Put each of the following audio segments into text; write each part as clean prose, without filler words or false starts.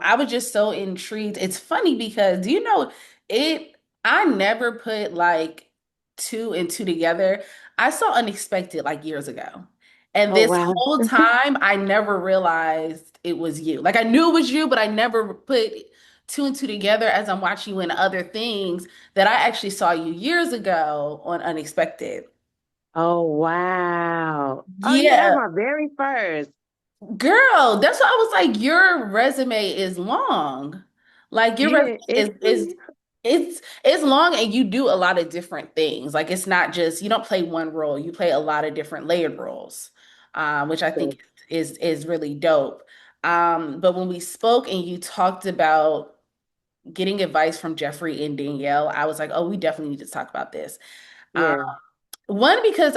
I was just so intrigued. It's funny because do you know it? I never put like two and two together. I saw Unexpected like years ago. And Oh, this wow. whole time, I never realized it was you. Like I knew it was you, but I never put two and two together as I'm watching you in other things that I actually saw you years ago on Unexpected. Oh, wow. Oh, yeah, that was Yeah, my very first. girl, that's why I was like, your resume is long. Like your resume Yeah, it's it's long and you do a lot of different things. Like it's not just you don't play one role, you play a lot of different layered roles, which I think is really dope. But when we spoke and you talked about getting advice from Jeffrey and Danielle, I was like, oh, we definitely need to talk about this. Um, yeah. one because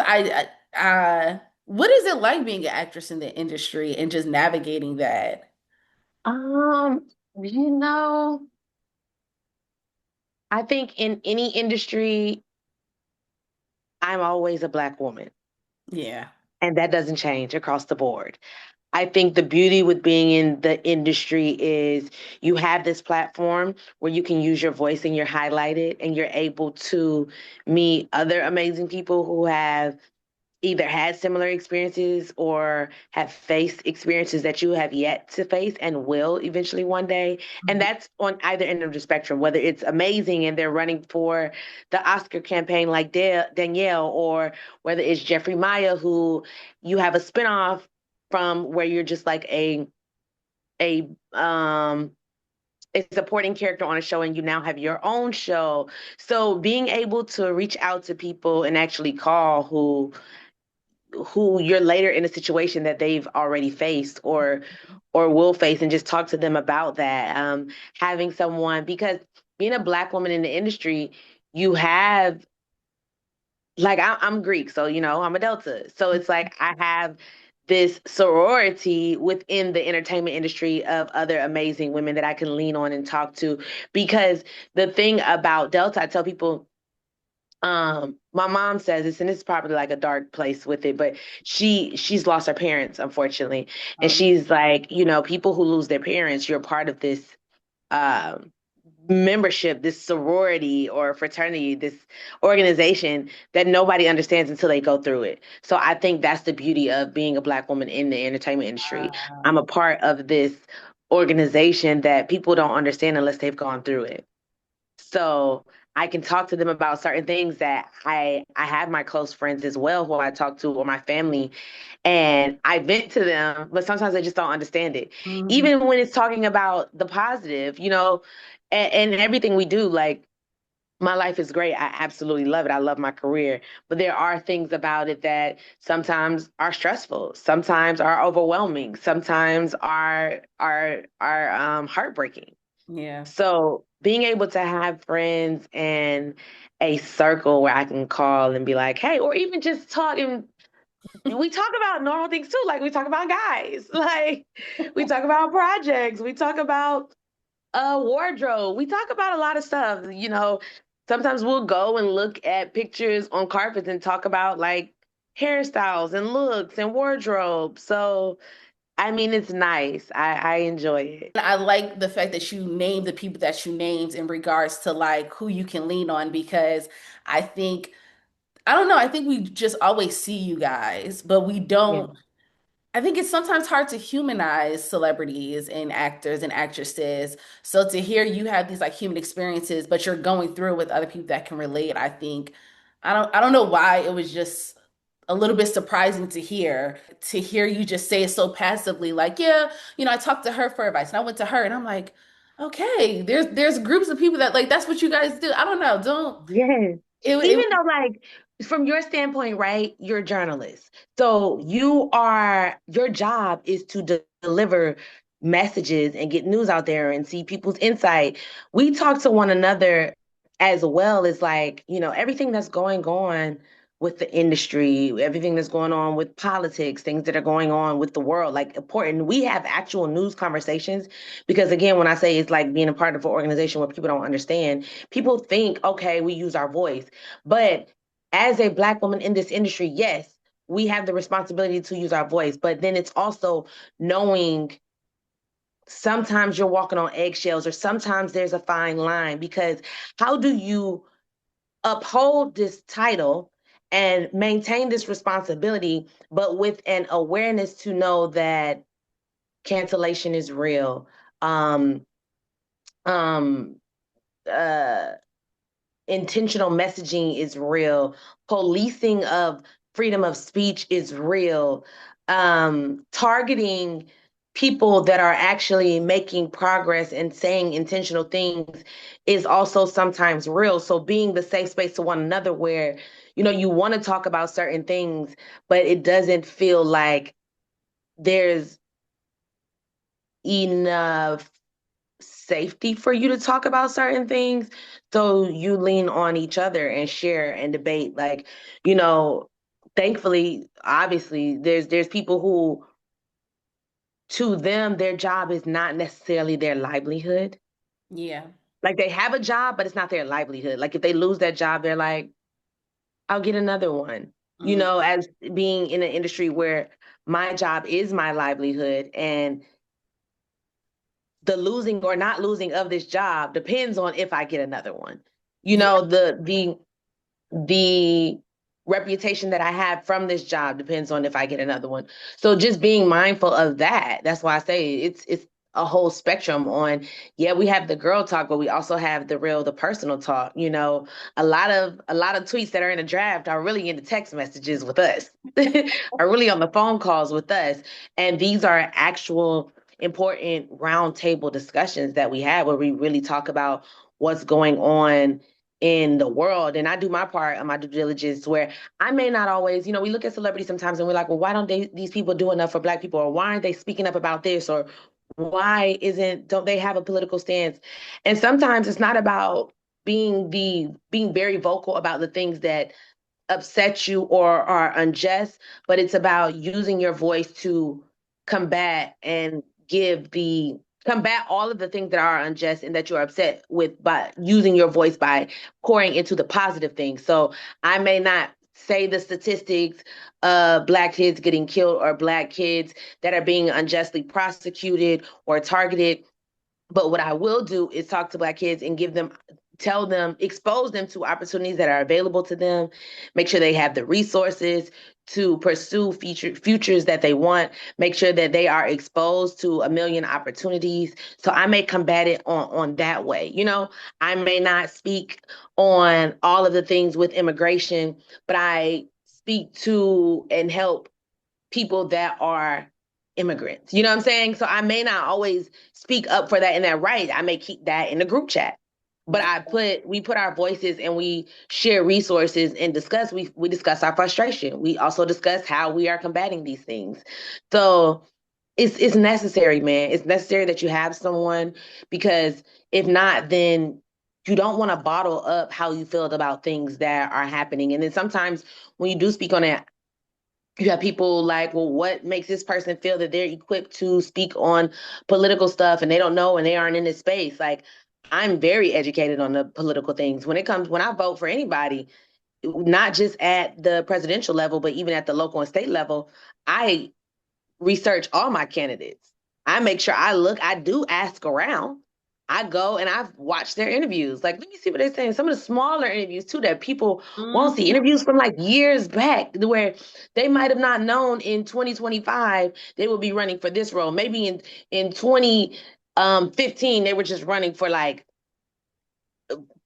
what is it like being an actress in the industry and just navigating that? Um, you know, I think in any industry, I'm always a Black woman, Yeah. and that doesn't change across the board. I think the beauty with being in the industry is you have this platform where you can use your voice and you're highlighted and you're able to meet other amazing people who have either had similar experiences or have faced experiences that you have yet to face and will eventually one day. And Mhm. that's on either end of the spectrum, whether it's amazing and they're running for the Oscar campaign like Danielle, or whether it's Jeffrey Maya, who you have a spinoff from where you're just like a a supporting character on a show and you now have your own show. So being able to reach out to people and actually call who you're later in a situation that they've already faced or will face and just talk to them about that. Having someone, because being a Black woman in the industry, you have like I'm Greek, so I'm a Delta. So it's like I have this sorority within the entertainment industry of other amazing women that I can lean on and talk to. Because the thing about Delta, I tell people, my mom says this, and it's probably like a dark place with it, but she's lost her parents, unfortunately. And Oh, she's like, people who lose their parents, you're part of this um membership, this sorority or fraternity, this organization that nobody understands until they go through it. So I think that's the beauty of being a Black woman in the entertainment industry. I'm a wow. part of this organization that people don't understand unless they've gone through it. So I can talk to them about certain things that I have my close friends as well who I talk to, or my family, and I vent to them, but sometimes they just don't understand it. Mhm. Even when it's talking about the positive, and everything we do, like my life is great. I absolutely love it. I love my career. But there are things about it that sometimes are stressful, sometimes are overwhelming, sometimes are heartbreaking. Yeah. So being able to have friends and a circle where I can call and be like, hey, or even just talk, and we talk about normal things too. Like we talk about guys, like we talk about projects, we talk about wardrobe, we talk about a lot of stuff. Sometimes we'll go and look at pictures on carpets and talk about like hairstyles and looks and wardrobe. So I mean, it's nice. I enjoy it. I like the fact that you named the people that you named in regards to like who you can lean on because I think I don't know, I think we just always see you guys, but we Yeah. don't I think it's sometimes hard to humanize celebrities and actors and actresses. So to hear you have these like human experiences, but you're going through it with other people that can relate, I think I don't know why it was just a little bit surprising to hear you just say it so passively, like, yeah, I talked to her for advice and I went to her and I'm like, okay, there's groups of people that like that's what you guys do. I don't know, don't Yes. it Even though, like, from your standpoint, right, you're a journalist. So your job is to deliver messages and get news out there and see people's insight. We talk to one another as well as, like, everything that's going on with the industry, everything that's going on with politics, things that are going on with the world, like important. We have actual news conversations because, again, when I say it's like being a part of an organization where people don't understand, people think, okay, we use our voice. But as a Black woman in this industry, yes, we have the responsibility to use our voice. But then it's also knowing sometimes you're walking on eggshells, or sometimes there's a fine line, because how do you uphold this title and maintain this responsibility, but with an awareness to know that cancellation is real? Um, um, uh, Intentional messaging is real. Policing of freedom of speech is real. Targeting people that are actually making progress and saying intentional things is also sometimes real. So being the safe space to one another where, you want to talk about certain things, but it doesn't feel like there's enough safety for you to talk about certain things. So you lean on each other and share and debate. Like, you know, thankfully, obviously, there's people who, to them, their job is not necessarily their livelihood. Yeah. Like they have a job, but it's not their livelihood. Like if they lose that job, they're like, I'll get another one. Mm. As being in an industry where my job is my livelihood, and the losing or not losing of this job depends on if I get another one. Yeah. The reputation that I have from this job depends on if I get another one. So just being mindful of that. That's why I say it's a whole spectrum on, yeah, we have the girl talk, but we also have the personal talk. A lot of tweets that are in the draft are really in the text messages with us, are really on the phone calls with us. And these are actual important roundtable discussions that we have where we really talk about what's going on in the world. And I do my part of my due diligence where I may not always, we look at celebrities sometimes and we're like, well, why don't these people do enough for Black people? Or why aren't they speaking up about this? Or don't they have a political stance? And sometimes it's not about being very vocal about the things that upset you or are unjust, but it's about using your voice to combat and combat all of the things that are unjust and that you're upset with, by using your voice, by pouring into the positive things. So I may not say the statistics of Black kids getting killed or Black kids that are being unjustly prosecuted or targeted, but what I will do is talk to Black kids and tell them, expose them to opportunities that are available to them, make sure they have the resources to pursue futures that they want, make sure that they are exposed to a million opportunities. So I may combat it on that way. I may not speak on all of the things with immigration, but I speak to and help people that are immigrants. You know what I'm saying? So I may not always speak up for that in that right. I may keep that in the group chat. But we put our voices and we share resources and we discuss our frustration. We also discuss how we are combating these things. So it's necessary, man. It's necessary that you have someone, because if not, then you don't want to bottle up how you feel about things that are happening. And then sometimes when you do speak on it, you have people like, well, what makes this person feel that they're equipped to speak on political stuff and they don't know and they aren't in this space? Like, I'm very educated on the political things. When I vote for anybody, not just at the presidential level, but even at the local and state level, I research all my candidates. I make sure I do ask around. I go and I've watched their interviews. Like, let me see what they're saying. Some of the smaller interviews too that people won't see. Mhm. Interviews from like years back where they might have not known in 2025 they will be running for this role. Maybe in 2015 they were just running for like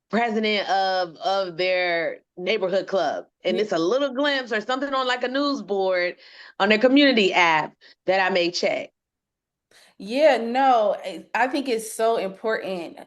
president of their neighborhood club, and Yeah. it's a little glimpse or something on like a news board on their community app that I may check. Yeah, no, I think it's so important.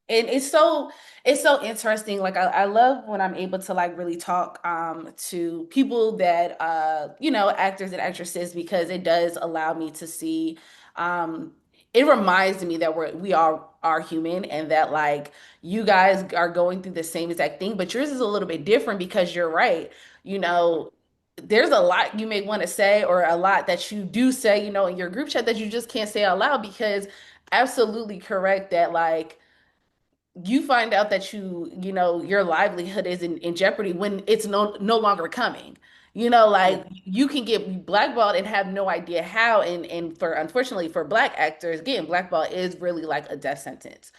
And it's so interesting. Like I love when I'm able to like really talk to people that actors and actresses, because it does allow me to see um it reminds me that we all are human, and that like you guys are going through the same exact thing, but yours is a little bit different because you're right. You know, there's a lot you may want to say, or a lot that you do say, in your group chat that you just can't say out loud, because absolutely correct that like you find out that your livelihood is in jeopardy when it's no longer coming. Yeah. Like you can get blackballed and have no idea how. And for unfortunately for black actors, getting blackballed is really like a death sentence.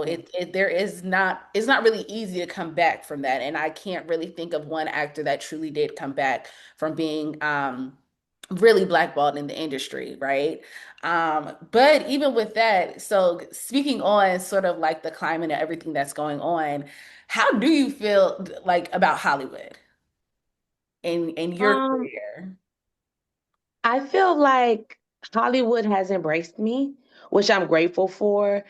Yeah. There is not it's not really easy to come back from that. And I can't really think of one actor that truly did come back from being really blackballed in the industry, right? But even with that, so speaking on sort of like the climate and everything that's going on, how do you feel like about Hollywood in your Um, career? I feel like Hollywood has embraced me, which I'm grateful for,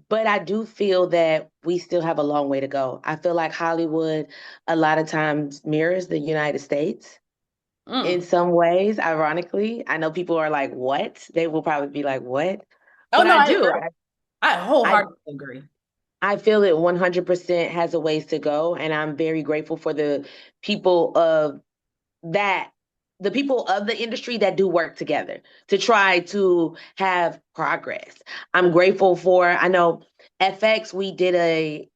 but I do feel that we still have a long way to go. I feel like Hollywood a lot of times mirrors the United States in Mm. some ways, ironically. I know people are like, what? They will probably be like, what? Oh But no, I I do. agree. I I wholeheartedly agree. I feel it 100% has a ways to go, and I'm very grateful for people of that the people of the industry that do work together to try to have progress. I'm grateful for I know FX we did a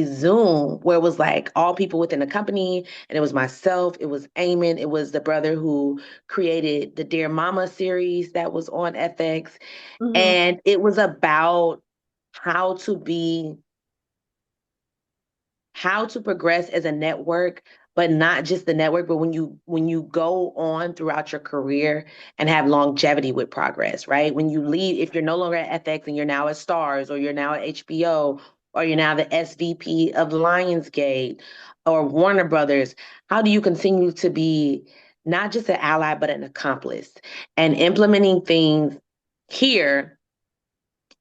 Zoom where it was like all people within the company and it was myself, it was Eamon, it was the brother who created the Dear Mama series that was on FX Hmm. and it was about how to be how to progress as a network, but not just the network, but when you go on throughout your career and have longevity with progress, right? When you leave, if you're no longer at FX and you're now at Stars or you're now at HBO or you're now the SVP of Lionsgate or Warner Brothers, how do you continue to be not just an ally but an accomplice and implementing things here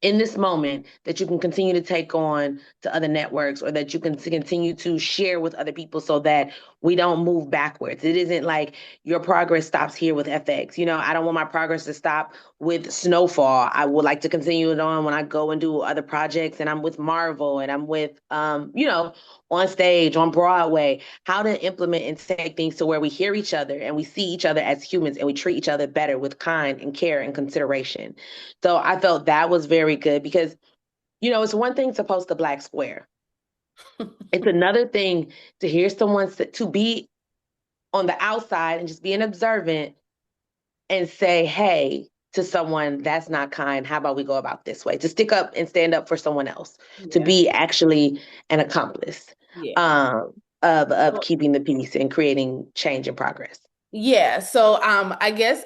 in this moment that you can continue to take on to other networks or that you can continue to share with other people so that we don't move backwards. It isn't like your progress stops here with FX. I don't want my progress to stop with Snowfall. I would like to continue it on when I go and do other projects and I'm with Marvel and I'm with on stage on Broadway, how to implement and take things to where we hear each other and we see each other as humans and we treat each other better with kind and care and consideration. So I felt that was very good because, it's one thing to post a black square. It's another thing to hear someone to be on the outside and just be an observant and say, hey, to someone that's not kind, how about we go about this way? To stick up and stand up for someone else, to Yeah. be actually an accomplice Yeah. um, of keeping the peace and creating change and progress. Yeah. So I guess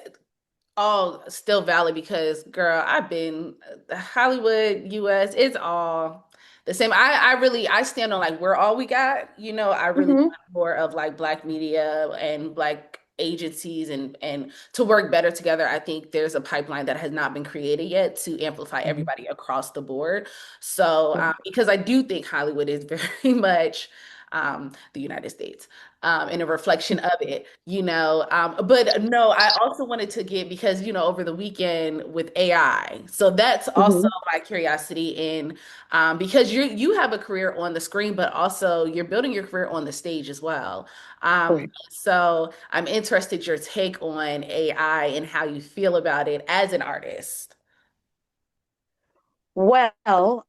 all still valid because girl, I've been Hollywood, US, it's all the same. I really I stand on like we're all we got. I really Hmm. want more of like black media and black agencies and to work better together. I think there's a pipeline that has not been created yet to amplify Hmm. everybody across the board. So because I do think Hollywood is very much the United States and a reflection of it, But no, I also wanted to get because, over the weekend with AI. So that's also Hmm. my curiosity in because you have a career on the screen, but also you're building your career on the stage as well. Correct. So I'm interested your take on AI and how you feel about it as an artist. Well,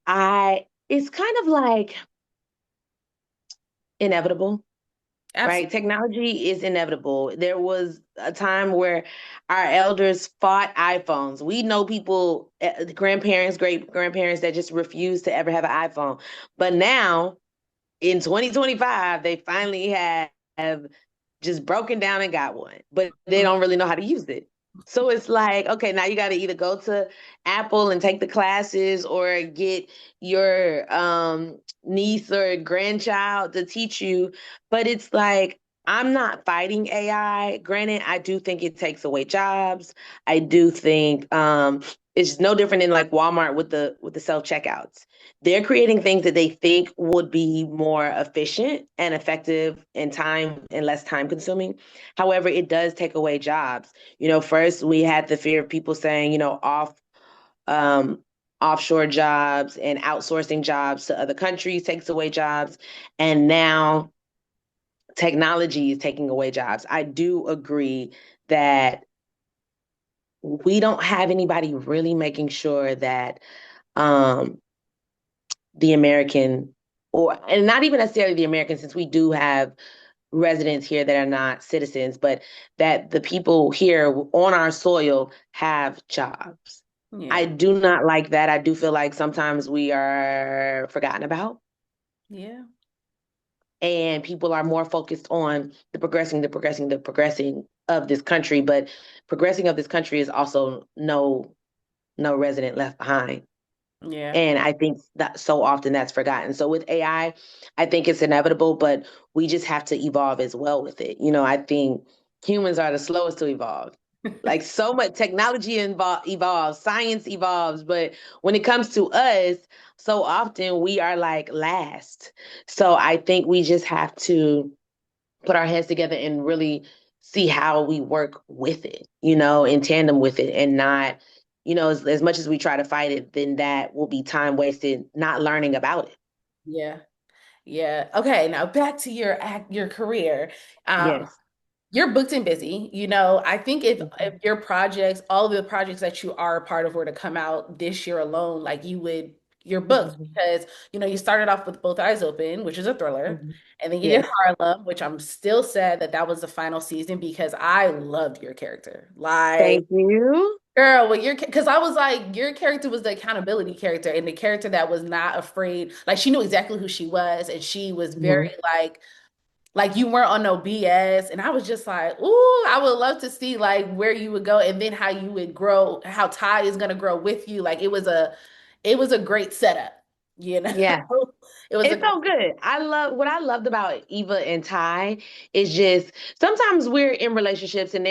it's kind of like inevitable, right? Absolutely. Technology is inevitable. There was a time where our elders fought iPhones. We know people, grandparents, great grandparents that just refused to ever have an iPhone. But now in 2025, they finally have just broken down and got one, but they don't really know how to use it. So it's like, okay, now you got to either go to Apple and take the classes or get your niece or grandchild to teach you. But it's like, I'm not fighting AI. Granted, I do think it takes away jobs. I do think it's no different than like Walmart with the self checkouts. They're creating things that they think would be more efficient and effective in time and less time consuming. However, it does take away jobs. First we had the fear of people saying, um, offshore jobs and outsourcing jobs to other countries takes away jobs. And now technology is taking away jobs. I do agree that we don't have anybody really making sure that um, the American, or and not even necessarily the American, since we do have residents here that are not citizens, but that the people here on our soil have jobs. I Yeah. do not like that. I do feel like sometimes we are forgotten about, Yeah. and people are more focused on the progressing of this country. But progressing of this country is also no resident left behind. Yeah. And I think that so often that's forgotten. So with AI, I think it's inevitable, but we just have to evolve as well with it. I think humans are the slowest to evolve. Like so much technology evolves, science evolves, but when it comes to us, so often we are like last. So I think we just have to put our heads together and really see how we work with it, in tandem with it, and not, as much as we try to fight it, then that will be time wasted not learning about it. Yeah. Yeah. Okay, now back to your career. Um, Yes. you're booked and busy. I think if Mhm. your projects, all of the projects that you are a part of were to come out this year alone, like you're booked Mhm. because you started off with Both Eyes Open, which is a thriller, Mhm. and then you did Yes. Harlem, which I'm still sad that that was the final season because I loved your character. Like, Thank you. girl, well, because I was like, your character was the accountability character and the character that was not afraid. Like, she knew exactly who she was, and she was very Mhm. like you weren't on no BS. And I was just like, ooh, I would love to see like where you would go and then how you would grow, how Ty is gonna grow with you. Like it was a great setup, you know. Yeah. It was a It's so good. What I loved about Eva and Ty is just sometimes we're in relationships and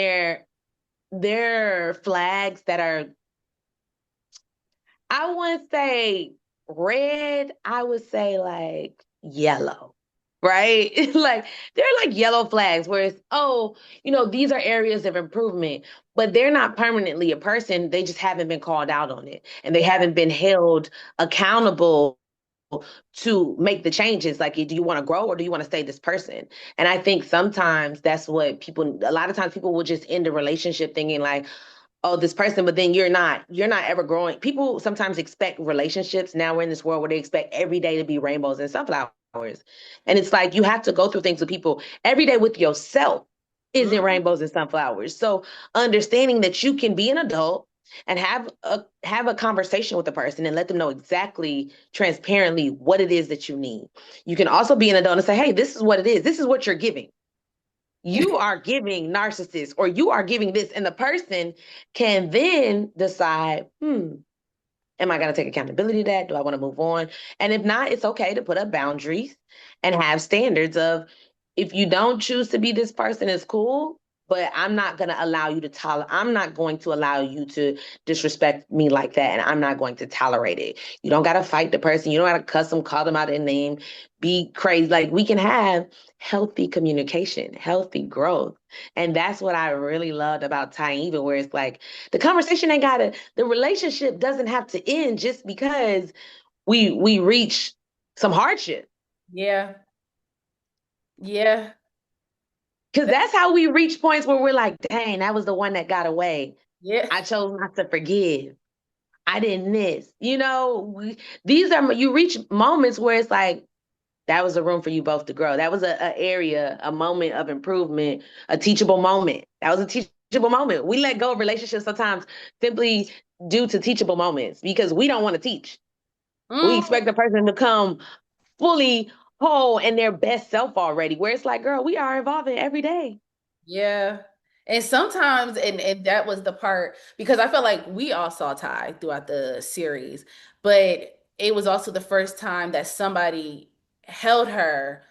they're flags that are, I wouldn't say red, I would say like yellow, right? Like they're like yellow flags where it's, oh, these are areas of improvement, but they're not permanently a person. They just haven't been called out on it and they yeah, haven't been held accountable to make the changes. Like, do you want to grow or do you want to stay this person? And I think sometimes that's what a lot of times people will just end a relationship thinking like, oh, this person, but then you're not ever growing. People sometimes expect relationships. Now we're in this world where they expect every day to be rainbows and sunflowers. And it's like you have to go through things with people every day with yourself isn't mhm, rainbows and sunflowers. So understanding that you can be an adult and have a conversation with the person and let them know exactly transparently what it is that you need. You can also be an adult and say, hey, this is what it is. This is what you're giving. You are giving narcissist or you are giving this, and the person can then decide, am I going to take accountability of that? Do I want to move on? And if not, it's okay to put up boundaries and have standards of, if you don't choose to be this person, it's cool, but I'm not going to allow you to disrespect me like that. And I'm not going to tolerate it. You don't got to fight the person. You don't got to cuss them, call them out their name, be crazy. Like we can have healthy communication, healthy growth. And that's what I really loved about Ty Even, where it's like the relationship doesn't have to end just because we reach some hardship. yeah, yeah, Because that's how we reach points where we're like, dang, that was the one that got away. yeah, I chose not to forgive. I didn't miss. These are, you reach moments where it's like, that was a room for you both to grow. That was a area, a moment of improvement, a teachable moment. That was a teachable moment. We let go of relationships sometimes simply due to teachable moments because we don't want to teach. We mm, expect the person to come fully whole and their best self already, where it's like, girl, we are evolving every day. yeah. And sometimes, and that was the part because I felt like we all saw Ty throughout the series, but it was also the first time that somebody held her.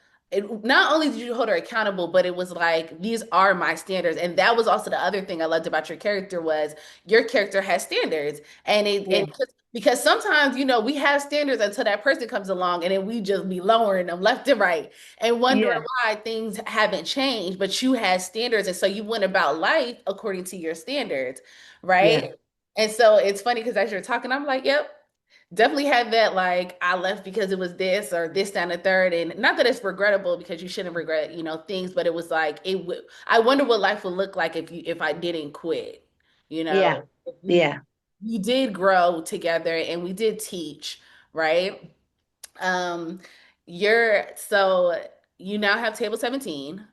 Not only did you hold her accountable, but it was like these are my standards, and that was also the other thing I loved about your character was your character has standards, and it Yeah, and because sometimes we have standards until that person comes along, and then we just be lowering them left and right and wondering yeah, why things haven't changed, but you had standards. And so you went about life according to your standards, yeah, right? And so it's funny because as you're talking, I'm like, yep, definitely had that. Like, I left because it was this or this down the third. And not that it's regrettable because you shouldn't regret, things, but it was like, I wonder what life would look like if I didn't quit, you yeah, know, if we, yeah. we did grow together and we did teach, right? Um, you're so. you now have Table 17.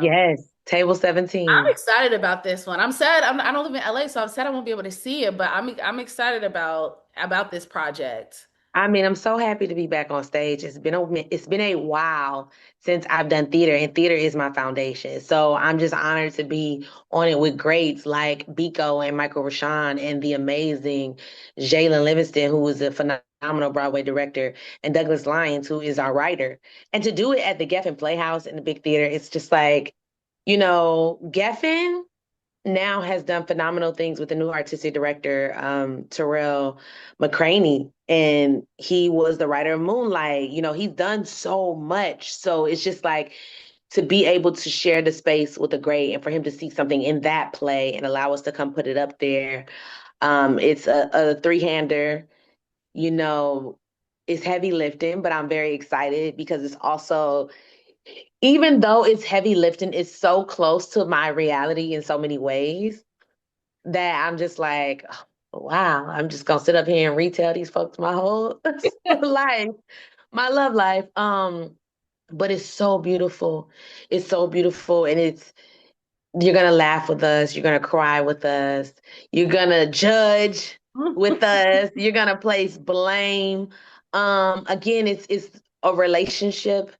Yes, table I'm 17. excited about this one. I'm sad. I don't live in LA, so I'm sad I won't be able to see it. But I'm excited about this project. I mean, I'm so happy to be back on stage. It's been a while since I've done theater, and theater is my foundation. So I'm just honored to be on it with greats like Biko and Michael Rashan and the amazing Jalen Livingston, who is a phenomenal Broadway director, and Douglas Lyons, who is our writer. And to do it at the Geffen Playhouse in the big theater, it's just like, Geffen now has done phenomenal things with the new artistic director, Terrell McCraney, and he was the writer of Moonlight. He's done so much. So it's just like to be able to share the space with a great and for him to see something in that play and allow us to come put it up there. It's a three-hander, you know, it's heavy lifting, but I'm very excited because it's also, even though it's heavy lifting, it's so close to my reality in so many ways that I'm just like, oh, wow, I'm just gonna sit up here and retell these folks my whole life, my love life. But it's so beautiful. It's so beautiful, and you're gonna laugh with us, you're gonna cry with us, you're gonna judge with us, you're gonna place blame. Again, it's a relationship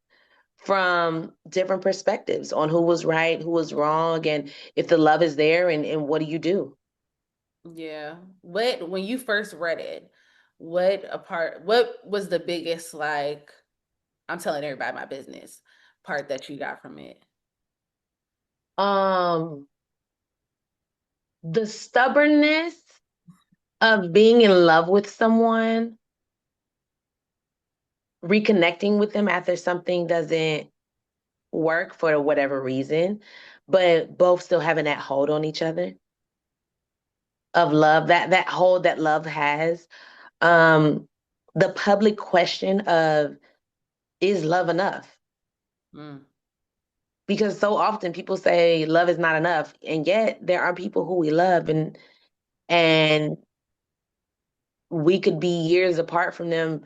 from different perspectives on who was right, who was wrong, and if the love is there, and what do you do? Yeah. When you first read it, what was the biggest like I'm telling everybody my business part that you got from it? Um, the stubbornness of being in love with someone, reconnecting with them after something doesn't work for whatever reason, but both still having that hold on each other of love, that hold that love has. Um, the public question of, is love enough? Mm, Because so often people say love is not enough, and yet there are people who we love, and we could be years apart from them,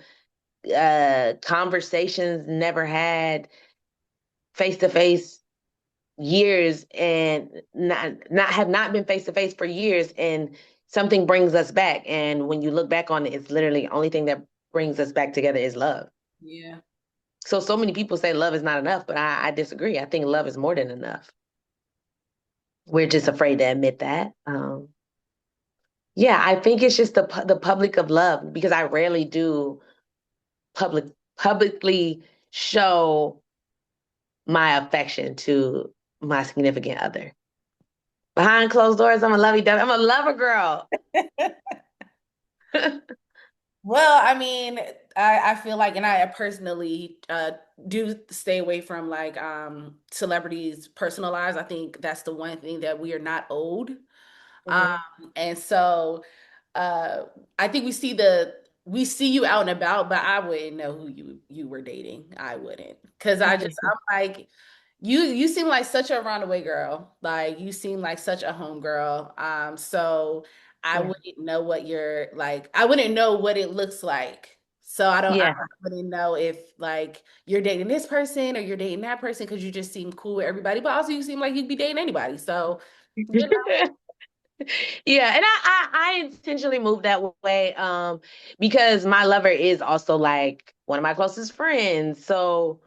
conversations never had, face to face years, and not have not been face to face for years, and something brings us back, and when you look back on it, it's literally the only thing that brings us back together is love. yeah. So many people say love is not enough, but I disagree. I think love is more than enough. We're just afraid to admit that. Yeah, I think it's just the public of love, because I rarely do public publicly show my affection to my significant other. Behind closed doors, I'm a lovey dovey. I'm a lover girl. Well, I mean, I feel like, and I personally do stay away from like celebrities' personal lives. I think that's the one thing that we are not owed. Um, Mhm. and so uh I think we see you out and about, but I wouldn't know who you were dating. I wouldn't. Because I'm like, you seem like such a runaway girl. Like you seem like such a home girl. So I Yeah. wouldn't know what you're like. I wouldn't know what it looks like. So I Yeah. wouldn't know if like you're dating this person or you're dating that person because you just seem cool with everybody. But also you seem like you'd be dating anybody. So you know. Yeah, and I intentionally moved that way, because my lover is also like one of my closest friends. So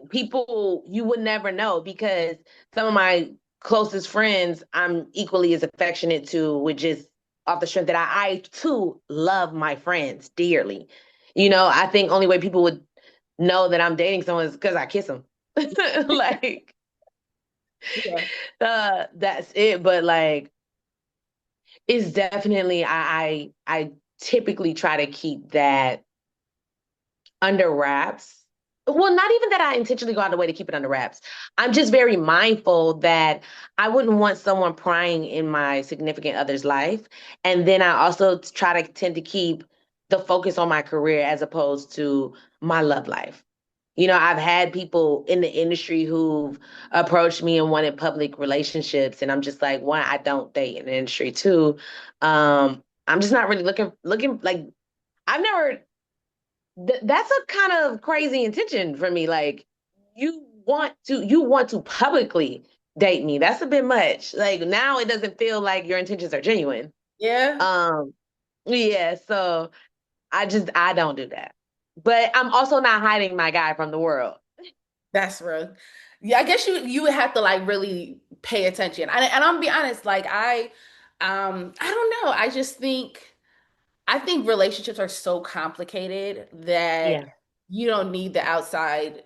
people, you would never know, because some of my closest friends I'm equally as affectionate to, which is off the strength that I too love my friends dearly. I think only way people would know that I'm dating someone is because I kiss them. Like, Yeah. that's it. But like, it's definitely, I typically try to keep that under wraps. Well, not even that I intentionally go out of the way to keep it under wraps. I'm just very mindful that I wouldn't want someone prying in my significant other's life. And then I also try to tend to keep the focus on my career as opposed to my love life. I've had people in the industry who've approached me and wanted public relationships, and I'm just like, one, I don't date in the industry. Two, I'm just not really looking like, I've never that's a kind of crazy intention for me. Like, you want to publicly date me. That's a bit much. Like now it doesn't feel like your intentions are genuine. Yeah, Um yeah, so I don't do that. But I'm also not hiding my guy from the world. that's real. Yeah, I guess you would have to like really pay attention. And I'm gonna be honest, like I don't know. I think relationships are so complicated that Yeah. you don't need the outside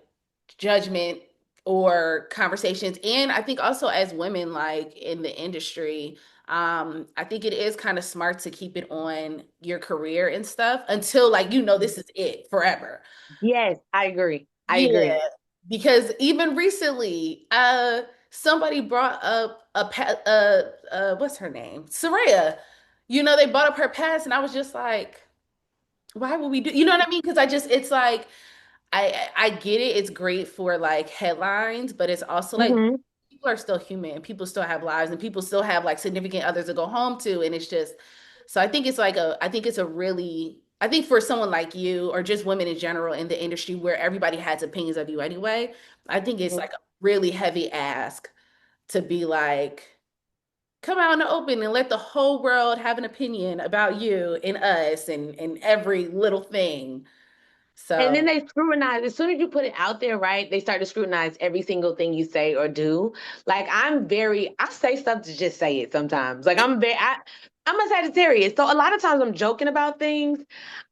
judgment or conversations. And I think also as women, like in the industry, I think it is kind of smart to keep it on your career and stuff until like this is it forever. Yes, I agree. I Yeah, agree. because even recently, somebody brought up what's her name? Soraya. They brought up her past, and I was just like, why would we do? You know what I mean? Because it's like I get it. It's great for like headlines, but it's also like Hmm. people are still human, and people still have lives, and people still have like significant others to go home to, and it's just so I think it's a really I think for someone like you or just women in general in the industry where everybody has opinions of you anyway, I think it's like a really heavy ask to be like come out in the open and let the whole world have an opinion about you and us and every little thing. And then So, they scrutinize as soon as you put it out there, right? They start to scrutinize every single thing you say or do. Like I say stuff to just say it sometimes. Like I'm a Sagittarius, so a lot of times I'm joking about things.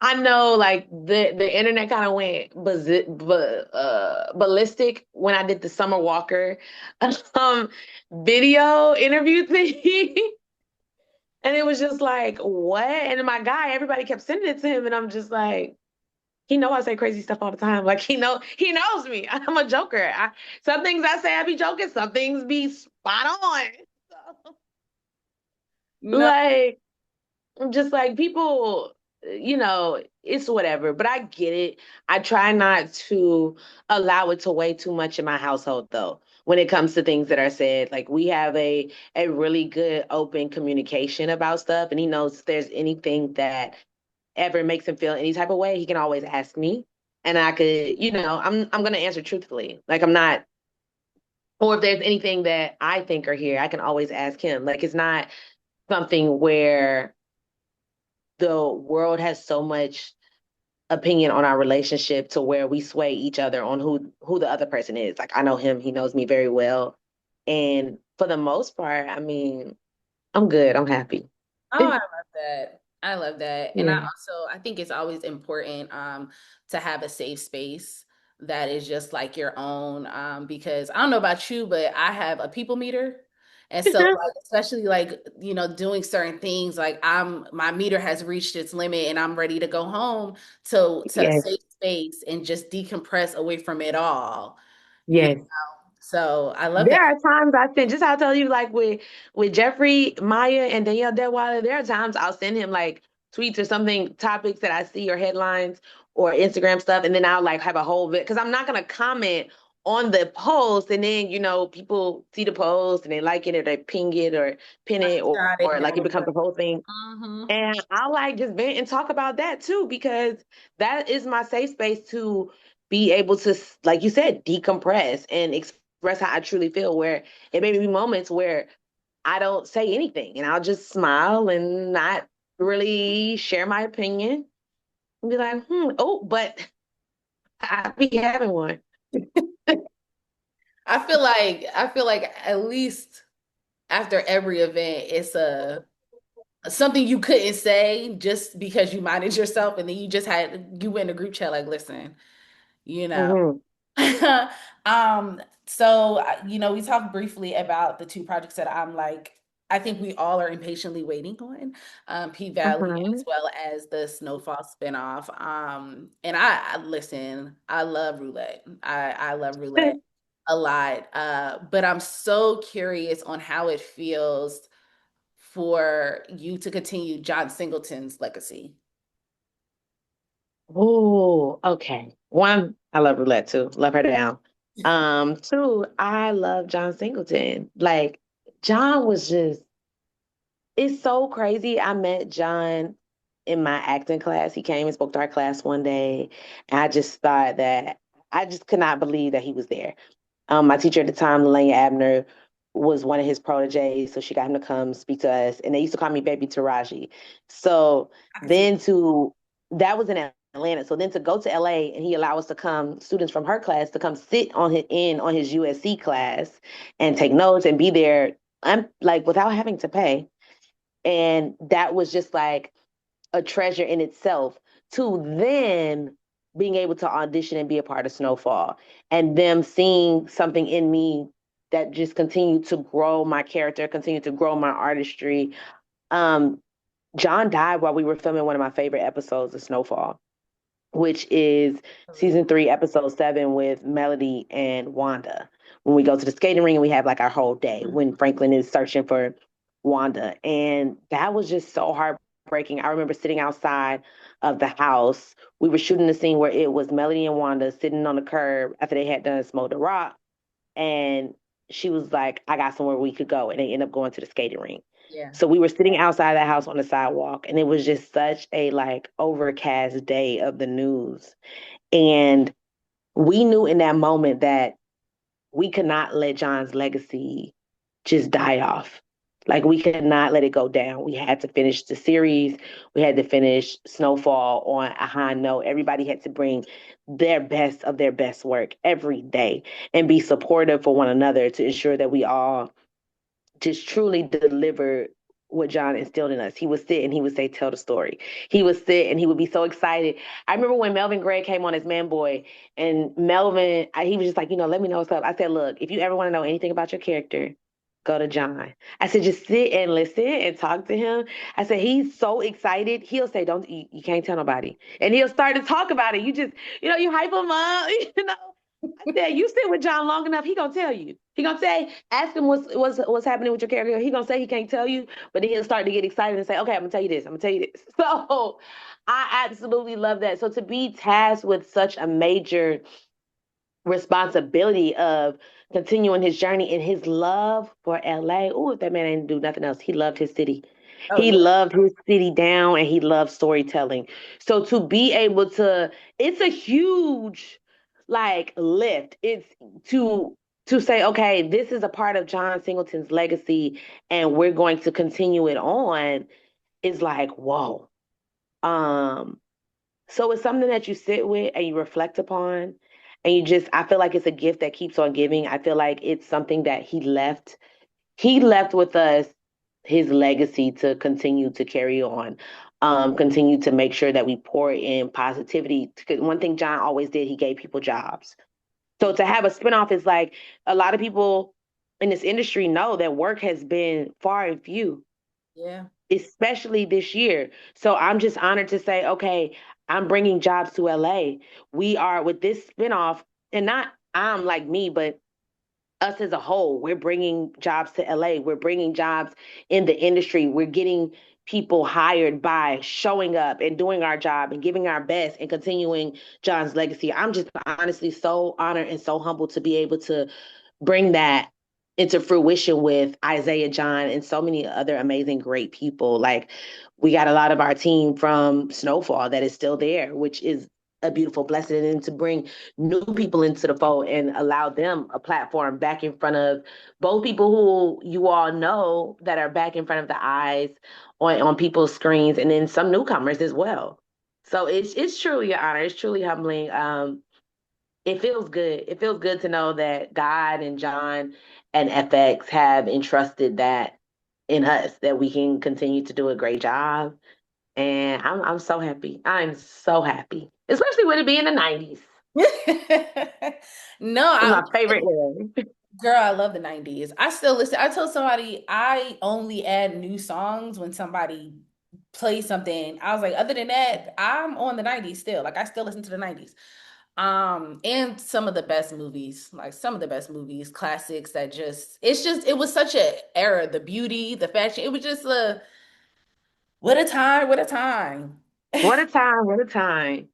I know, like the internet kind of went ballistic when I did the Summer Walker um, video interview thing. And it was just like, what? And my guy, everybody kept sending it to him, and I'm just like, he know I say crazy stuff all the time. Like he knows me. I'm a joker. Some things I say I be joking. Some things be spot on. So, no, like I'm just like people, it's whatever. But I get it. I try not to allow it to weigh too much in my household though. When it comes to things that are said, like we have a really good open communication about stuff, and he knows if there's anything that ever makes him feel any type of way, he can always ask me. And I could, I'm gonna answer truthfully. Like I'm not, or if there's anything that I think are here, I can always ask him. Like it's not something where the world has so much opinion on our relationship to where we sway each other on who the other person is. Like I know him, he knows me very well. And for the most part, I mean, I'm good. I'm happy. oh, I love that. I love that. And Yeah. I think it's always important to have a safe space that is just like your own because I don't know about you, but I have a people meter. And so like especially like, doing certain things like my meter has reached its limit and I'm ready to go home to a Yes. safe space and just decompress away from it all. You Yes. so I love There that. are times I send, just I'll tell you, like with Jeffrey, Maya, and Danielle Deadwater, there are times I'll send him like tweets or something, topics that I see or headlines or Instagram stuff, and then I'll like have a whole bit because I'm not gonna comment on the post, and then people see the post and they like it or they ping it or pin it Got or it, like got it it. becomes a whole thing. Hmm. And I like just vent and talk about that too, because that is my safe space to be able to, like you said, decompress and express how I truly feel. Where it may be moments where I don't say anything and I'll just smile and not really share my opinion and be like, oh, but I be having one. I feel like at least after every event, it's a something you couldn't say just because you minded yourself, and then you went in a group chat like, listen, you know. Mm-hmm. So we talked briefly about the two projects that I think we all are impatiently waiting on, P-Valley as Uh-huh. well as the Snowfall spinoff. And I listen, I love roulette a lot. But I'm so curious on how it feels for you to continue John Singleton's legacy. Oh, okay. One, I love roulette too. Love her down. Two, I love John Singleton. Like John was just it's so crazy. I met John in my acting class. He came and spoke to our class one day. And I just thought that I just could not believe that he was there. My teacher at the time, Lane Abner, was one of his proteges, so she got him to come speak to us, and they used to call me Baby Taraji. So I can see. then that was in Atlanta. So then to go to LA and he allowed us to come, students from her class, to come sit on his USC class and take notes and be there. I'm like without having to pay, and that was just like a treasure in itself. To then being able to audition and be a part of Snowfall, and them seeing something in me that just continued to grow my character, continued to grow my artistry. Um, John died while we were filming one of my favorite episodes of Snowfall, which is season 3, episode 7, with Melody and Wanda. When we go to the skating ring and we have like our whole day when Franklin is searching for Wanda. And that was just so heartbreaking. I remember sitting outside of the house. We were shooting the scene where it was Melody and Wanda sitting on the curb after they had done Smoke the Rock. And she was like, I got somewhere we could go. And they ended up going to the skating ring. Yeah. So we were sitting outside the house on the sidewalk, and it was just such a like overcast day of the news. And we knew in that moment that we could not let John's legacy just die off. Like we could not let it go down. We had to finish the series. We had to finish Snowfall on a high note. Everybody had to bring their best of their best work every day and be supportive for one another to ensure that we all just truly delivered what John instilled in us. He would sit and he would say, "Tell the story." He would sit and he would be so excited. I remember when Melvin Gray came on as Man Boy, and Melvin, he was just like, let me know what's up. I said, "Look, if you ever want to know anything about your character, go to John." I said, "Just sit and listen and talk to him." I said, "He's so excited. He'll say, don't, you can't tell nobody." And he'll start to talk about it. You just, you hype him up, I said, "You sit with John long enough, he gonna tell you. He gonna say, ask him what's happening with your character. He gonna say he can't tell you, but then he'll start to get excited and say, okay, I'm gonna tell you this. I'm gonna tell you this." So I absolutely love that. So to be tasked with such a major responsibility of continuing his journey and his love for LA. Oh, if that man ain't do nothing else, he loved his city. Oh He yeah. loved his city down and he loved storytelling. So to be able to, it's a huge like lift. It's to to say, okay, this is a part of John Singleton's legacy and we're going to continue it on is like, whoa. Um, so it's something that you sit with and you reflect upon. And I feel like it's a gift that keeps on giving. I feel like it's something that he left. He left with us his legacy to continue to carry on, continue to make sure that we pour in positivity. Because one thing John always did, he gave people jobs. So to have a spinoff is like a lot of people in this industry know that work has been far and few, Yeah. especially this year. So I'm just honored to say, okay, I'm bringing jobs to LA. We are with this spinoff, and not I'm like me, but us as a whole, we're bringing jobs to LA. We're bringing jobs in the industry. We're getting people hired by showing up and doing our job and giving our best and continuing John's legacy. I'm just honestly so honored and so humbled to be able to bring that into fruition with Isaiah John and so many other amazing, great people. Like we got a lot of our team from Snowfall that is still there, which is a beautiful blessing. And to bring new people into the fold and allow them a platform back in front of both people who you all know that are back in front of the eyes on people's screens, and then some newcomers as well. So it's truly an honor. It's truly humbling. It feels good. It feels good to know that God and John and FX have entrusted that in us, that we can continue to do a great job. And I'm so happy. I'm so happy, especially with it being the 90s. No, It's my favorite era. girl, I love the 90s. I still listen. I told somebody I only add new songs when somebody plays something. I was like, other than that, I'm on the 90s still. Like I still listen to the 90s. And some of the best movies, like some of the best movies, classics that it was such a era, the beauty, the fashion. It was just a what a time, what a time. What a time. What a time.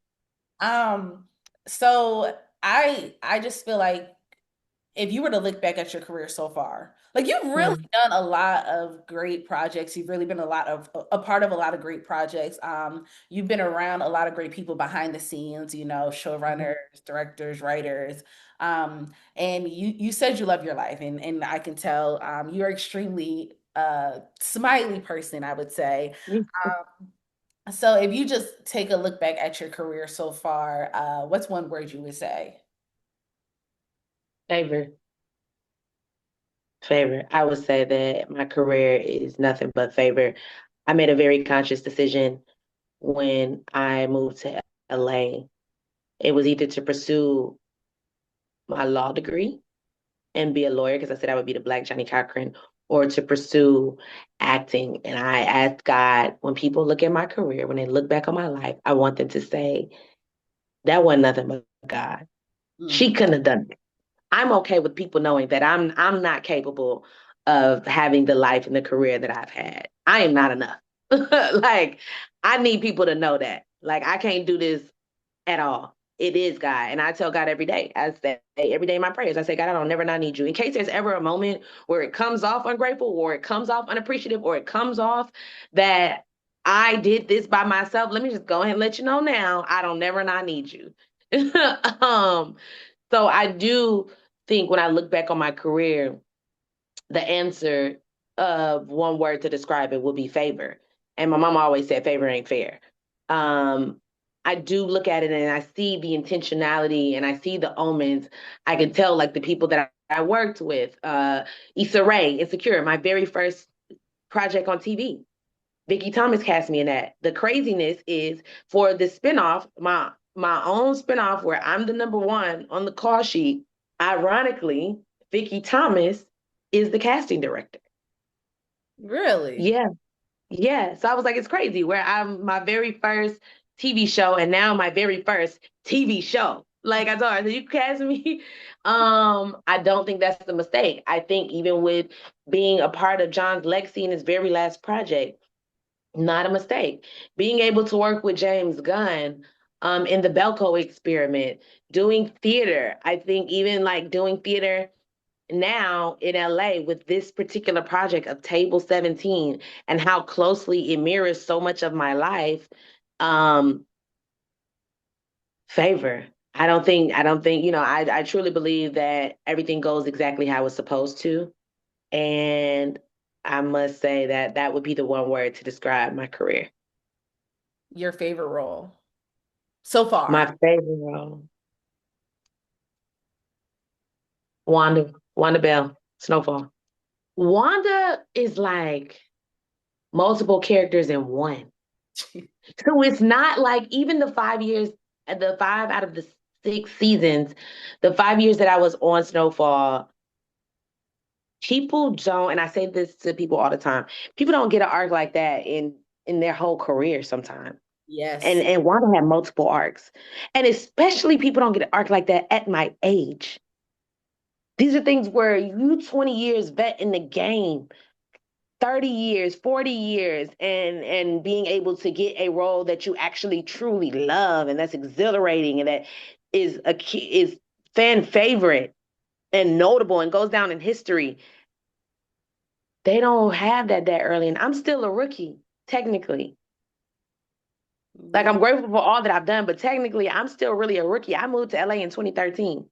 Um, so I just feel like if you were to look back at your career so far, Like you've really Mm. done a lot of great projects. You've really been a part of a lot of great projects. You've been around a lot of great people behind the scenes, you know, showrunners, directors, writers. And you said you love your life, and I can tell you're extremely smiley person, I would say. So if you just take a look back at your career so far, what's one word you would say? Favor, favor. I would say that my career is nothing but favor. I made a very conscious decision when I moved to LA. It was either to pursue my law degree and be a lawyer, because I said I would be the Black Johnny Cochran, or to pursue acting. And I asked God, when people look at my career, when they look back on my life, I want them to say, that wasn't nothing but God. Mm. She couldn't have done it. I'm okay with people knowing that I'm not capable of having the life and the career that I've had. I am not enough. Like, I need people to know that. Like, I can't do this at all. It is God. And I tell God every day, I say every day in my prayers, I say, God, I don't never not need you. In case there's ever a moment where it comes off ungrateful, or it comes off unappreciative, or it comes off that I did this by myself, let me just go ahead and let you know now, I don't never not need you. um, so I do think when I look back on my career, the answer of one word to describe it would be favor. And my mom always said favor ain't fair. Um, I do look at it and I see the intentionality and I see the omens. I can tell, like, the people that I worked with, Issa Rae, Insecure, my very first project on TV. Vicky Thomas cast me in that. The craziness is, for the spinoff, my own spinoff where I'm the number one on the call sheet. Ironically, Vicky Thomas is the casting director. Really? Yeah, yeah. So I was like, it's crazy. Where I'm my very first TV show, and now my very first TV show. Like I told her, so you cast me. I don't think that's a mistake. I think even with being a part of John's legacy in his very last project, not a mistake. Being able to work with James Gunn in the Belko experiment, doing theater. I think even like doing theater now in LA with this particular project of Table 17 and how closely it mirrors so much of my life. Um, favor. I don't think, I truly believe that everything goes exactly how it's supposed to. And I must say that that would be the one word to describe my career. Your favorite role so My far? favorite role, Wanda Bell, Snowfall. Wanda is like multiple characters in one. So it's not like even the 5 years, the five out of the 6 seasons, the 5 years that I was on Snowfall, people don't, and I say this to people all the time, people don't get an arc like that in their whole career sometimes. And Yes. and Wanda had multiple arcs. And especially people don't get an arc like that at my age. These are things where you 20 years vet in the game, 30 years, 40 years, and being able to get a role that you actually truly love and that's exhilarating and that is fan favorite and notable and goes down in history. They don't have that early, and I'm still a rookie technically. Like, Yeah. I'm grateful for all that I've done, but technically I'm still really a rookie. I moved to LA in 2013.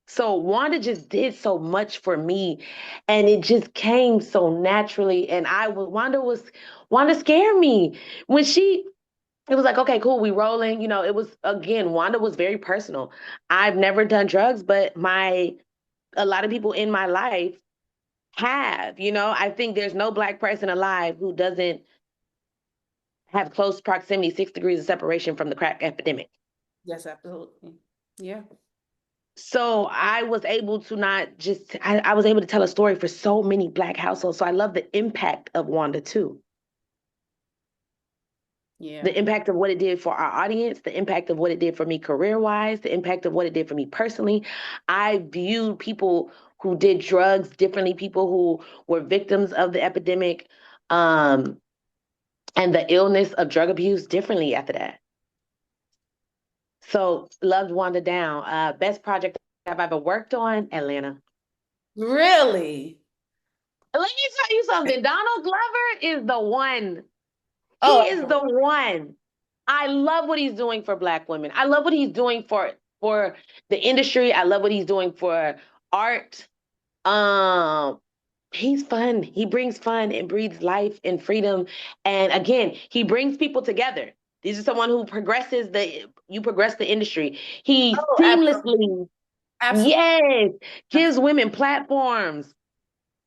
So Wanda just did so much for me, and it just came so naturally. And Wanda scared me when she. It was like, okay, cool, we rolling. It was, again, Wanda was very personal. I've never done drugs, but a lot of people in my life have. I think there's no Black person alive who doesn't have close proximity, 6 degrees of separation from the crack epidemic. Yes, absolutely. Yeah. So I was able to not just, I was able to tell a story for so many Black households. So I love the impact of Wanda too. Yeah. The impact of what it did for our audience, the impact of what it did for me career wise, the impact of what it did for me personally. I viewed people who did drugs differently, people who were victims of the epidemic um, and the illness of drug abuse differently after that. So loved Wanda down. Best project I've ever worked on, Atlanta. Really? Let me tell you something. Donald Glover is the one. He Oh, is the one. I love what he's doing for Black women. I love what he's doing for the industry. I love what he's doing for art. Um, he's fun. He brings fun and breathes life and freedom. And again, he brings people together. This is someone who progresses the you progress the industry. He oh, absolutely, seamlessly, absolutely, yes, gives absolutely. women platforms.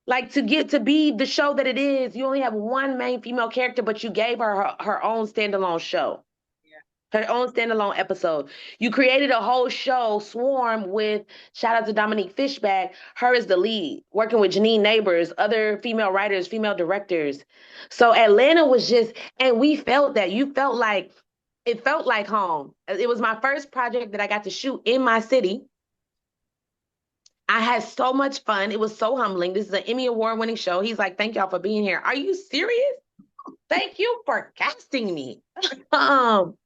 Like to get to be the show that it is, you only have one main female character, but you gave her own standalone show, Yeah. her own standalone episode. You created a whole show, Swarm, with shout out to Dominique Fishback. Her as the lead, working with Janine Neighbors, other female writers, female directors. So Atlanta was just, and we felt that. You felt like it felt like home. It was my first project that I got to shoot in my city. I had so much fun. It was so humbling. This is an Emmy Award winning show. He's like, thank y'all for being here. Are you serious? Thank you for casting me. um,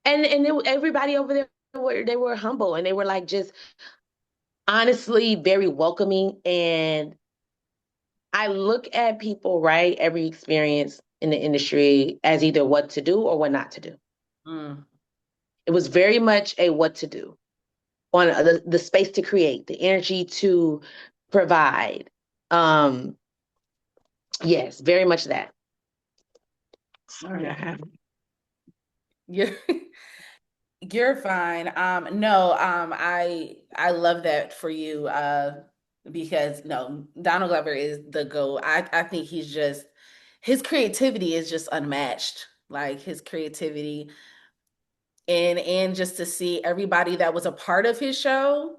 everybody over there they were humble and they were like just honestly very welcoming. And I look at people, right, every experience in the industry as either what to do or what not to do. Mm. It was very much a what to do on the space to create, the energy to provide. Um, yes, very much that. Sorry, I have. You're you're fine. No, I love that for you. Because no, Donald Glover is the GOAT. I think he's just his creativity is just unmatched. Like his creativity and just to see everybody that was a part of his show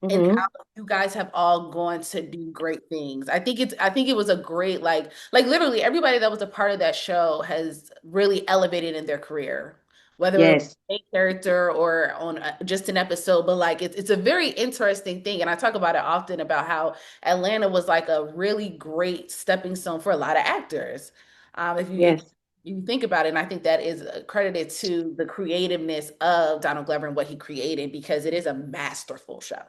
and how Mm-hmm. you guys have all gone to do great things. I think it was a great like literally everybody that was a part of that show has really elevated in their career, whether it was Yes, a character or on just an episode. But like it's a very interesting thing, and I talk about it often about how Atlanta was like a really great stepping stone for a lot of actors. If yes. you think about it, and I think that is credited to the creativeness of Donald Glover and what he created because it is a masterful show.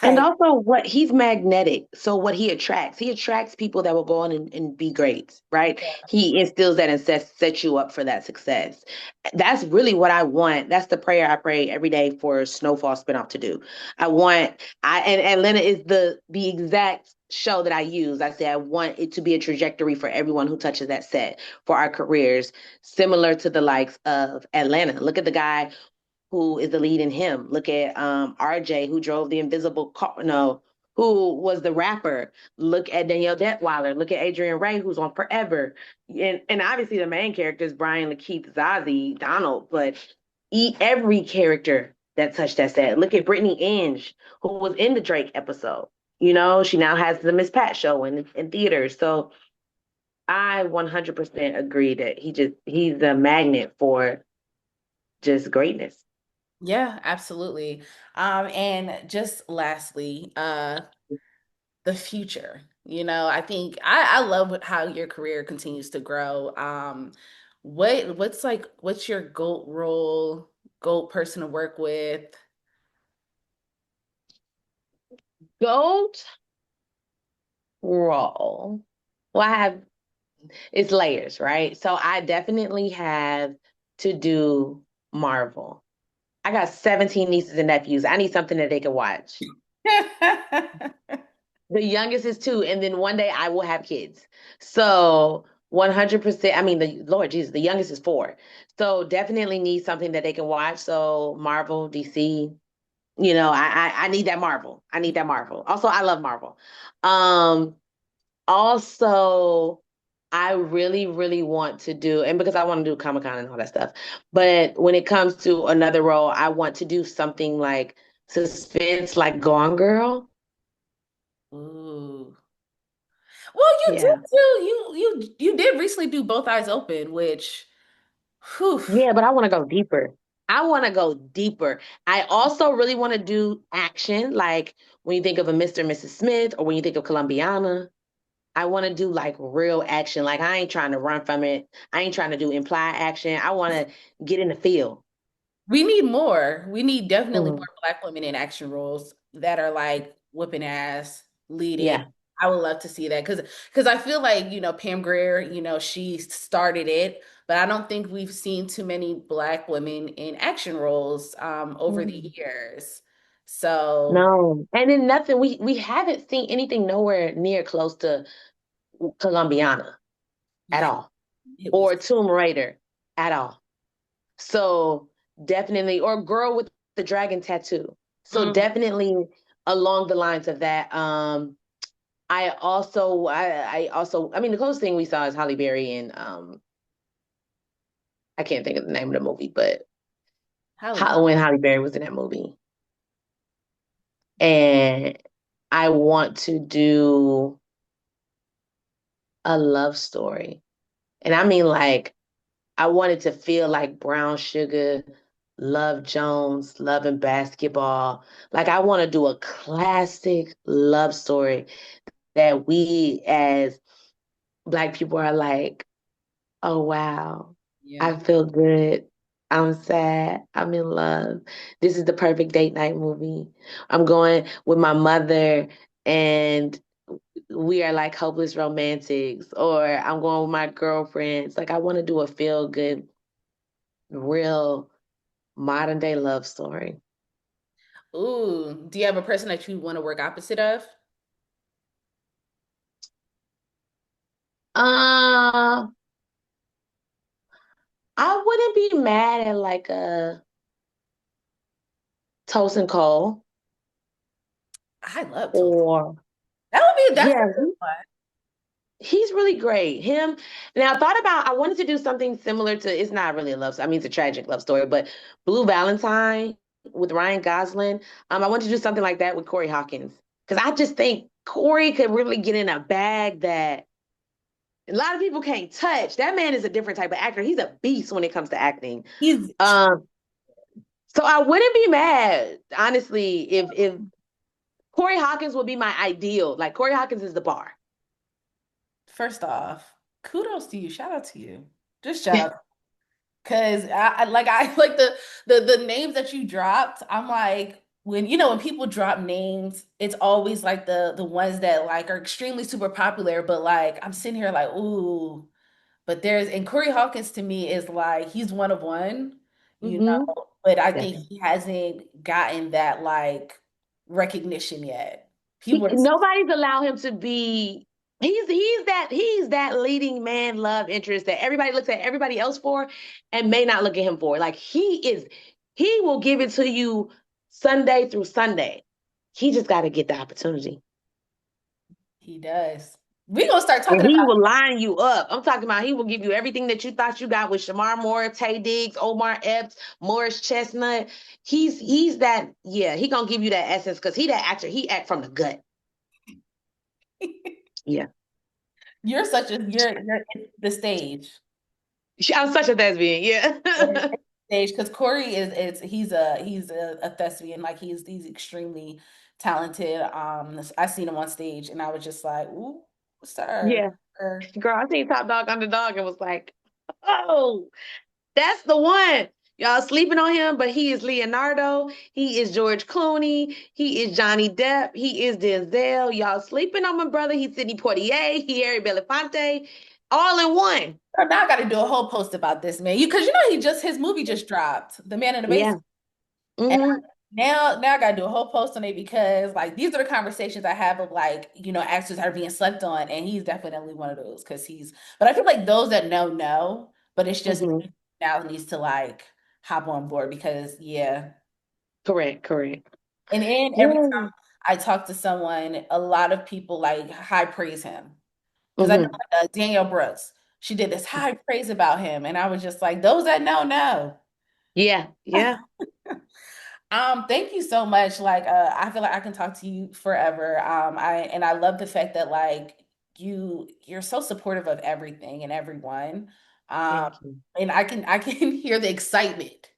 And Like, also what he's magnetic. So what he attracts people that will go on and be great, right? He instills that and sets you up for that success. That's really what I want. That's the prayer I pray every day for Snowfall spinoff to do. I want I and Atlanta is the exact show that I use. I say I want it to be a trajectory for everyone who touches that set for our careers, similar to the likes of Atlanta. Look at the guy who is the lead in him. Look at RJ, who drove the invisible car, no, who was the rapper. Look at Danielle Detweiler. Look at Adrian Ray, who's on Forever. And obviously the main character is Brian Lakeith Zazie, Donald, but every character that touched that set. Look at Brittany Inge, who was in the Drake episode. You know, she now has the Miss Pat show in theaters. So I 100% agree that he's a magnet for just greatness. yeah, absolutely. And just lastly, the future. You know, I think I love how your career continues to grow. What's your GOAT role, GOAT person to work with? Goat role. Well, I have it's layers, right? So I definitely have to do Marvel. I got 17 nieces and nephews. I need something that they can watch. The youngest is 2, and then one day I will have kids. So 100%, I mean, the Lord Jesus, the youngest is 4. So definitely need something that they can watch. So Marvel, DC, I need that Marvel. I need that Marvel. Also, I love Marvel. Um, Also, I really, really want to do, and because I want to do Comic Con and all that stuff, but when it comes to another role, I want to do something like suspense, like Gone Girl. Ooh. Well, you did Yeah. too. You did recently do Both Eyes Open, which, whew. Yeah, but I want to go deeper. I want to go deeper. I also really want to do action, like when you think of a Mr. and Mrs. Smith, or when you think of Columbiana. I want to do like real action. Like I ain't trying to run from it. I ain't trying to do implied action. I want to get in the field. We need more. We need definitely more Mhm. Black women in action roles that are like whipping ass, leading. Yeah. I would love to see that because I feel like, Pam Grier, she started it, but I don't think we've seen too many Black women in action roles over the Mm. years. So No. And then nothing, we haven't seen anything nowhere near close to Colombiana at yeah, all. it was. Or Tomb Raider at all. So definitely, or girl with the dragon tattoo. So Mm, definitely along the lines of that. I mean, the closest thing we saw is Holly Berry and I can't think of the name of the movie, but Halle When Holly Berry was in that movie. And I want to do a love story. And I mean, like, I wanted to feel like Brown Sugar, Love Jones, Love and Basketball. Like, I want to do a classic love story that we as Black people are like, oh, wow, Yeah. I feel good. I'm sad. I'm in love. This is the perfect date night movie. I'm going with my mother and we are like hopeless romantics, or I'm going with my girlfriends. Like, I want to do a feel good, real modern day love story. Ooh, do you have a person that you want to work opposite of? Uh, I wouldn't be mad at like a Toast and Cole, I love Toast. or That's yeah, a good one. he's really great. Him. Now, I thought about I wanted to do something similar to. It's not really a love. I mean, it's a tragic love story, but Blue Valentine with Ryan Gosling. I wanted to do something like that with Corey Hawkins because I just think Corey could really get in a bag that a lot of people can't touch. That man is a different type of actor. He's a beast when it comes to acting. He's Um, so I wouldn't be mad, honestly, if Corey Hawkins would be my ideal. Like Corey Hawkins is the bar. First off, kudos to you. Shout out to you. Just shout out. Cause I like the names that you dropped. I'm like, when people drop names, it's always like the ones that like are extremely super popular, but like I'm sitting here like, ooh, but and Corey Hawkins to me is like he's one of one, Mm-hmm. but I think Definitely. he hasn't gotten that like recognition yet. People are Nobody's allowed him to be. He's that leading man love interest that everybody looks at everybody else for, and may not look at him for. Like he will give it to you Sunday through Sunday. He just got to get the opportunity. he does. We gonna start And talking he about will line you up. I'm talking about he will give you everything that you thought you got with Shamar Moore, Tay Diggs, Omar Epps, Morris Chestnut. He's that, yeah, he gonna give you that essence because he that actor, he act from the gut. Yeah. you're the stage. I'm such a thespian, And yeah. stage because Corey is he's a thespian, like he's extremely talented. I seen him on stage and I was just like, ooh, sir. Yeah. Sir. Girl, I seen Top Dog Underdog and was like, oh, that's the one. Y'all sleeping on him, but he is Leonardo. He is George Clooney. He is Johnny Depp. He is Denzel. Y'all sleeping on my brother. He's Sidney Poitier. He Harry Belafonte. All in one. Girl, now I got to do a whole post about this man. Because his movie just dropped, The Man in the Yeah. Basement. And Mm-hmm. now I gotta do a whole post on it because like these are the conversations I have of like, actors that are being slept on, and he's definitely one of those because but I feel like those that know, but it's just Mm-hmm. now needs to like hop on board because yeah. Correct, correct. And every Yeah. time I talk to someone, a lot of people like high praise him. Because I know Mm-hmm. Danielle Brooks, she did this high praise about him, and I was just like, those that know. Yeah, yeah. Thank you so much. Like, I feel like I can talk to you forever. I love the fact that like you're so supportive of everything and everyone. Um, Thank you. and I can hear the excitement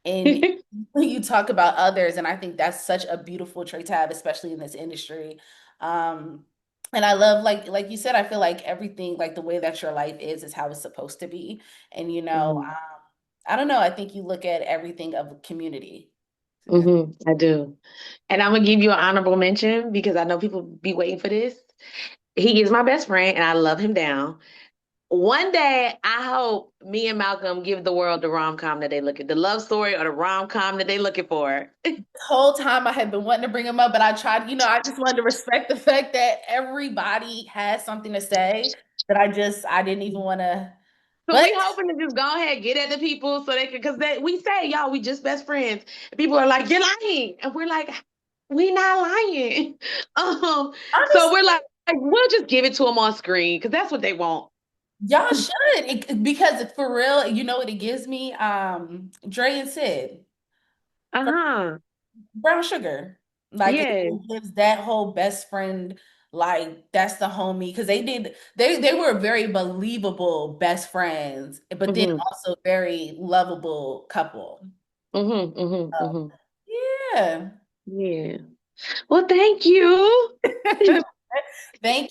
in when you talk about others, and I think that's such a beautiful trait to have, especially in this industry. Um, and I love like you said, I feel like everything, like the way that your life is how it's supposed to be. And Mm-hmm. I don't know. I think you look at everything of community. Mm-hmm. I do. And I'm gonna give you an honorable mention because I know people be waiting for this. He is my best friend, and I love him down. One day, I hope me and Malcolm give the world the rom com that they looking, the love story or the rom com that they looking for. Whole time I had been wanting to bring him up, but I tried, I just wanted to respect the fact that everybody has something to say that I didn't even want to. So But we hoping to just go ahead get at the people so they can, because we say, y'all, we just best friends. And people are like, you're lying, and we're like, we not lying. So we're honestly, like, we'll just give it to them on screen because that's what they want. y'all should because for real, you know what it gives me? Dre and Sid Uh from huh. Brown Sugar. Like Yeah. it gives that whole best friend, like that's the homie. Because they were very believable best friends, but then Mm-hmm. also very lovable couple. Mm-hmm. Mm-hmm. Mm-hmm. Yeah. Yeah. Well, thank you. Thank